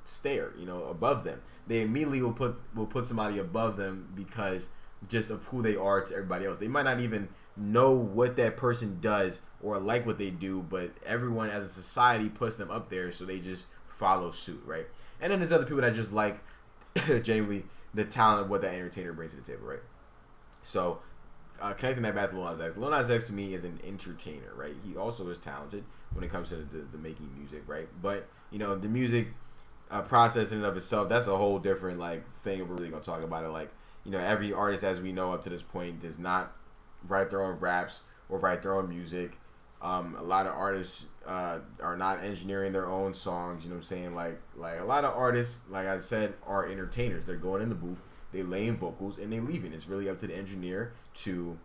stair, above them. They immediately will put somebody above them because just of who they are to everybody else. They might not even know what that person does or like what they do, but everyone as a society puts them up there, so they just follow suit, right? And then there's other people that just like genuinely the talent of what that entertainer brings to the table, right? So connecting that back to Lil Nas X. Lil Nas X to me is an entertainer, right? He also is talented when it comes to the making music, right? But the music process in and of itself, that's a whole different thing. We're really gonna talk about it. Every artist, as we know up to this point, does not write their own raps or write their own music. A lot of artists are not engineering their own songs. You know what I'm saying? Like a lot of artists, like I said, are entertainers. They're going in the booth, they laying vocals, and they leaving. It's really up to the engineer to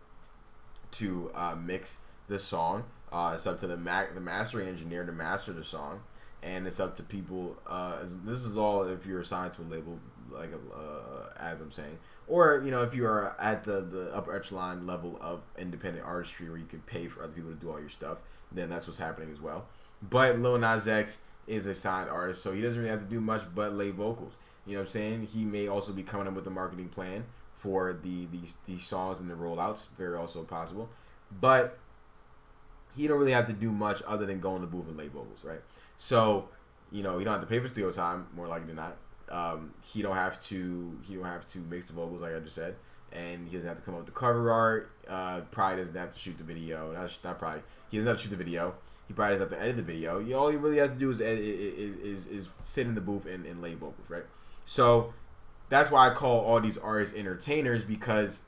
mix the song. It's up to the mastering engineer to master the song, and it's up to people. This is all if you're assigned to a label, as I'm saying, or if you are at the upper echelon level of independent artistry, where you can pay for other people to do all your stuff, then that's what's happening as well. But Lil Nas X is a signed artist, so he doesn't really have to do much but lay vocals. You know what I'm saying? He may also be coming up with a marketing plan for these songs and the rollouts. Very also possible. But he don't really have to do much other than go in the booth and lay vocals, right? So, you don't have to pay for studio time, more likely than not. He don't have to mix the vocals like I just said. And he doesn't have to come up with the cover art. Probably doesn't have to shoot the video. Not probably. He doesn't have to shoot the video. He probably doesn't have to edit the video. All he really has to do is sit in the booth and lay vocals, right? So that's why I call all these artists entertainers, because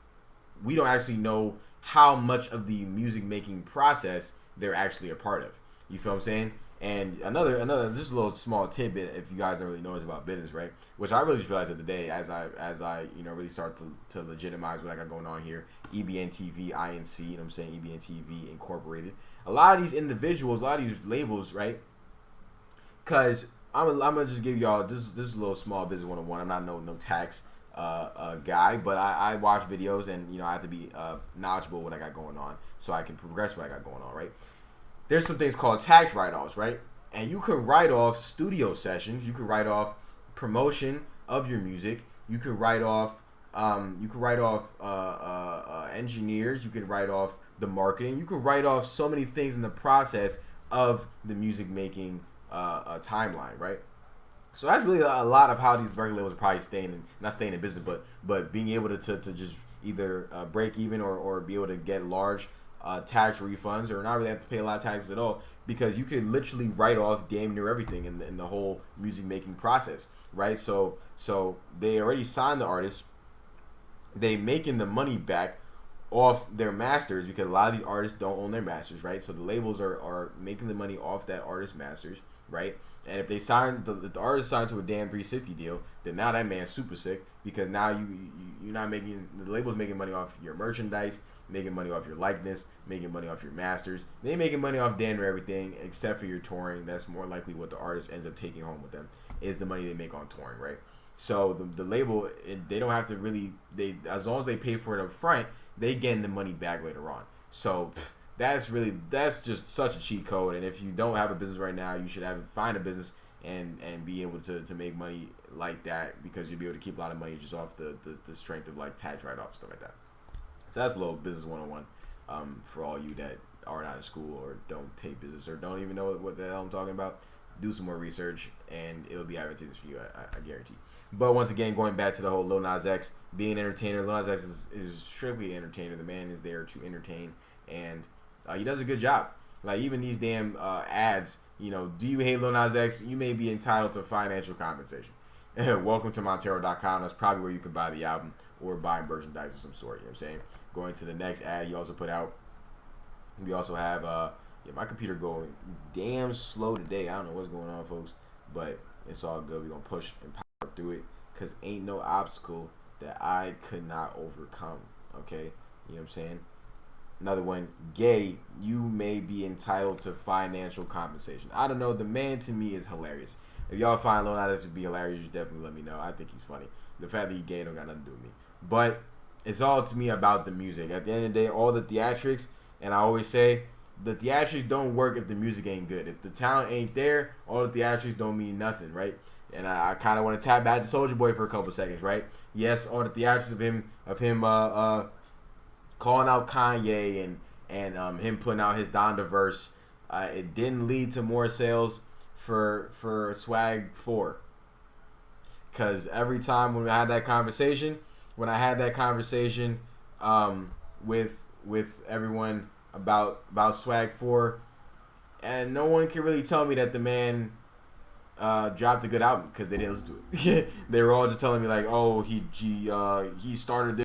we don't actually know how much of the music making process they're actually a part of. You feel what I'm saying? And another just a little small tidbit, if you guys don't really know, is about business, right? Which I really just realized the day as I really start to legitimize what I got going on here. EBN TV INC, you know what I'm saying? EBN TV Incorporated. A lot of these individuals, a lot of these labels, right? Because I'm gonna just give y'all this is a little small business 101. I'm not no tax guy, but I watch videos, and I have to be knowledgeable what I got going on so I can progress what I got going on, right? There's some things called tax write-offs, right? And you could write off studio sessions, you could write off promotion of your music, you could write off engineers, you could write off the marketing, you could write off so many things in the process of the music making timeline, right? So that's really a lot of how these record labels are probably not staying in business, but being able to just either break even or be able to get large tax refunds, or not really have to pay a lot of taxes at all, because you could literally write off damn near everything in the whole music making process, right? So they already signed the artist, they making the money back off their masters, because a lot of these artists don't own their masters, right? So the labels are making the money off that artist masters, right? And if they sign the artist signed to a damn 360 deal, then now that man's super sick, because now you're not making, the label's making money off your merchandise, making money off your likeness, making money off your masters. They making money off damn near everything except for your touring. That's more likely what the artist ends up taking home with them, is the money they make on touring, right? So the label, they don't have to really, as long as they pay for it up front, they getting the money back later on. So that's just such a cheat code. And if you don't have a business right now, you should find a business and be able to make money like that, because you'll be able to keep a lot of money just off the strength of tax write-offs, stuff like that. So that's a little business 101 for all you that are not in school or don't take business or don't even know what the hell I'm talking about. Do some more research and it'll be advantageous for you, I guarantee. But once again, going back to the whole Lil Nas X being an entertainer, Lil Nas X is strictly an entertainer. The man is there to entertain, and he does a good job. Even these damn ads, do you hate Lil Nas X? You may be entitled to financial compensation. Welcome to Montero.com. That's probably where you can buy the album or buy merchandise of some sort. You know what I'm saying? Going to the next ad he also put out. We also have my computer going damn slow today. I don't know what's going on, folks, but it's all good. We're gonna push and power through it, because ain't no obstacle that I could not overcome. Okay, you know what I'm saying? Another one, gay, you may be entitled to financial compensation. I don't know, the man to me is hilarious. If y'all find Lil Nas to be hilarious, you definitely let me know. I think he's funny. The fact that he's gay don't got nothing to do with me. But it's all to me about the music. At the end of the day, all the theatrics, and I always say, the theatrics don't work if the music ain't good. If the talent ain't there, all the theatrics don't mean nothing, right? And I kind of want to tap back to Soulja Boy for a couple seconds, right? Yes, all the theatrics of him calling out Kanye and him putting out his Donda verse, it didn't lead to more sales for Swag 4. Because every time when I had that conversation, with everyone about Swag 4, and no one can really tell me that the man dropped a good album, because they didn't listen to it. They were all just telling me like, oh, he started this.